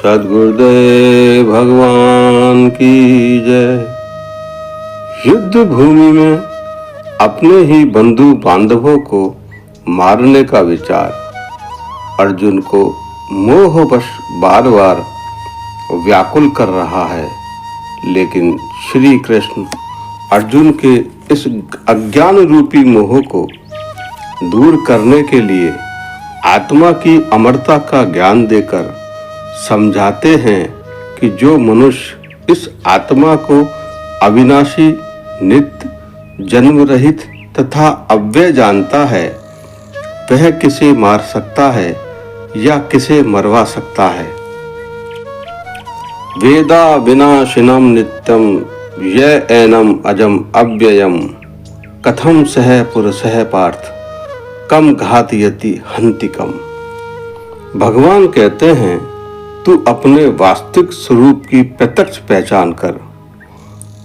सद्गुरुदेव भगवान की जय। युद्ध भूमि में अपने ही बंधु बांधवों को मारने का विचार अर्जुन को मोहवश बार बार व्याकुल कर रहा है, लेकिन श्री कृष्ण अर्जुन के इस अज्ञान रूपी मोह को दूर करने के लिए आत्मा की अमरता का ज्ञान देकर समझाते हैं कि जो मनुष्य इस आत्मा को अविनाशी, नित्य, जन्म रहित तथा अव्यय जानता है, वह किसे मार सकता है या किसे मरवा सकता है। वेदा विनाशिनम नित्यम य एनम अजम अव्ययम कथम सह पुरुषः पार्थ कम घातयति हन्तिकम। भगवान कहते हैं, तू अपने वास्तविक स्वरूप की प्रत्यक्ष पहचान कर,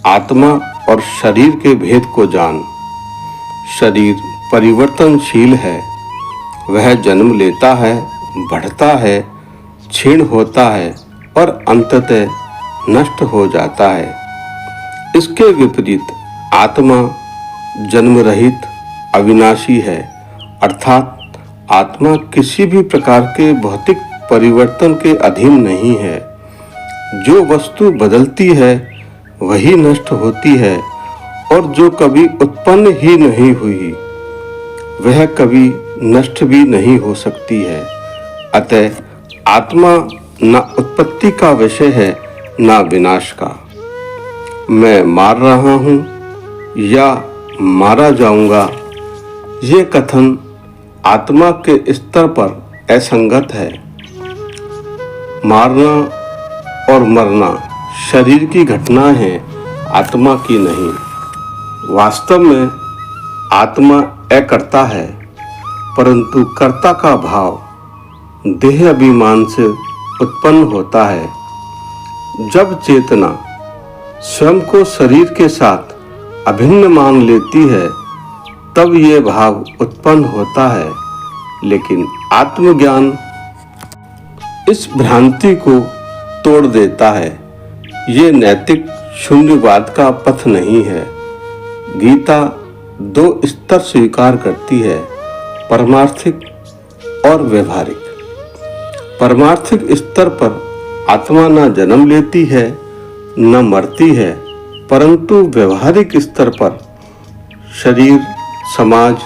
आत्मा और शरीर के भेद को जान। शरीर परिवर्तनशील है, वह जन्म लेता है, बढ़ता है, क्षीण होता है और अंततः नष्ट हो जाता है। इसके विपरीत आत्मा जन्म रहित, अविनाशी है, अर्थात आत्मा किसी भी प्रकार के भौतिक परिवर्तन के अधीन नहीं है। जो वस्तु बदलती है वही नष्ट होती है और जो कभी उत्पन्न ही नहीं हुई वह कभी नष्ट भी नहीं हो सकती है। अतः आत्मा न उत्पत्ति का विषय है न विनाश का। मैं मार रहा हूँ या मारा जाऊंगा, ये कथन आत्मा के स्तर पर असंगत है। मारना और मरना शरीर की घटना है, आत्मा की नहीं। वास्तव में आत्मा अकर्ता है, परंतु कर्ता का भाव देह अभिमान से उत्पन्न होता है। जब चेतना स्वयं को शरीर के साथ अभिन्न मान लेती है, तब ये भाव उत्पन्न होता है। लेकिन आत्मज्ञान इस भ्रांति को तोड़ देता है। ये नैतिक शून्यवाद का पथ नहीं है। गीता दो स्तर स्वीकार करती है, परमार्थिक और व्यवहारिक। परमार्थिक स्तर पर आत्मा न जन्म लेती है न मरती है, परंतु व्यवहारिक स्तर पर शरीर, समाज,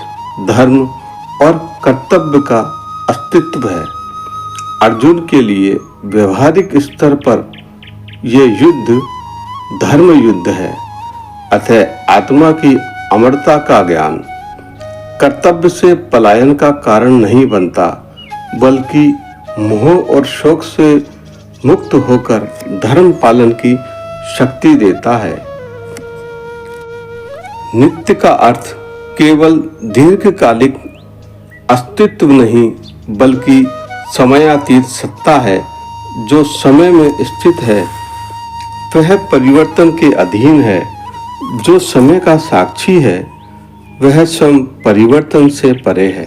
धर्म और कर्तव्य का अस्तित्व है। अर्जुन के लिए व्यवहारिक स्तर पर यह युद्ध धर्म युद्ध है। अतः आत्मा की अमरता का ज्ञान कर्तव्य से पलायन का कारण नहीं बनता, बल्कि मोह और शोक से मुक्त होकर धर्म पालन की शक्ति देता है। नित्य का अर्थ केवल दीर्घकालिक अस्तित्व नहीं, बल्कि समयातीत सत्ता है। जो समय में स्थित है वह परिवर्तन के अधीन है। जो समय का साक्षी है वह स्वयं परिवर्तन से परे है।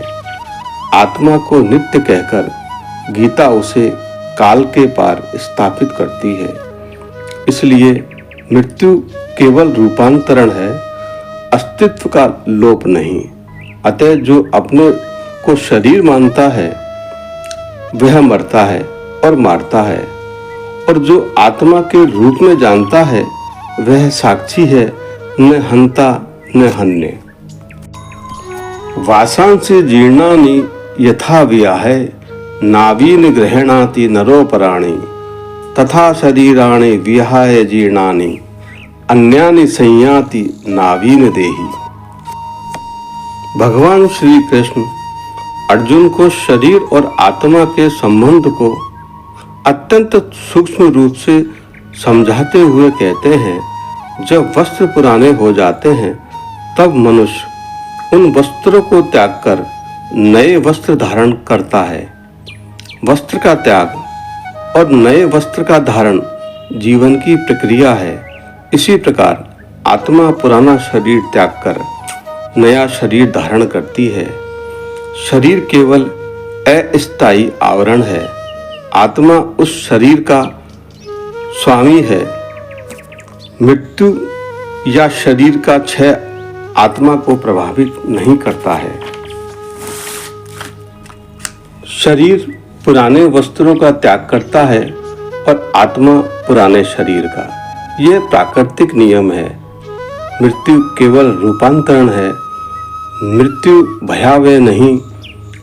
आत्मा को नित्य कहकर गीता उसे काल के पार स्थापित करती है। इसलिए मृत्यु केवल रूपांतरण है, अस्तित्व का लोप नहीं। अतः जो अपने को शरीर मानता है वह मरता है और मारता है, और जो आत्मा के रूप में जानता है वह साक्षी है, न हंता न हन्य। वासांसि जीर्णानि यथा व्याहे नावीन गृह्णाति नरोपराणि तथा शरीराणि विहाय जीर्णानि अन्यानि संयाति नावीन देहि। भगवान श्री कृष्ण अर्जुन को शरीर और आत्मा के संबंध को अत्यंत सूक्ष्म रूप से समझाते हुए कहते हैं, जब वस्त्र पुराने हो जाते हैं तब मनुष्य उन वस्त्रों को त्याग कर नए वस्त्र धारण करता है। वस्त्र का त्याग और नए वस्त्र का धारण जीवन की प्रक्रिया है। इसी प्रकार आत्मा पुराना शरीर त्याग कर नया शरीर धारण करती है। शरीर केवल अस्थायी आवरण है। आत्मा उस शरीर का स्वामी है। मृत्यु या शरीर का क्षय आत्मा को प्रभावित नहीं करता है। शरीर पुराने वस्त्रों का त्याग करता है और आत्मा पुराने शरीर का। यह प्राकृतिक नियम है। मृत्यु केवल रूपांतरण है। मृत्यु भयावह नहीं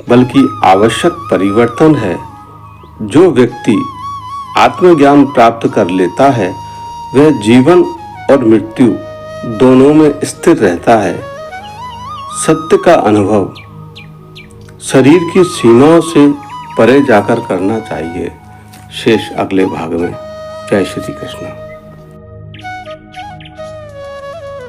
बल्कि आवश्यक परिवर्तन है। जो व्यक्ति आत्मज्ञान प्राप्त कर लेता है वह जीवन और मृत्यु दोनों में स्थिर रहता है। सत्य का अनुभव शरीर की सीमाओं से परे जाकर करना चाहिए। शेष अगले भाग में। जय श्री कृष्ण।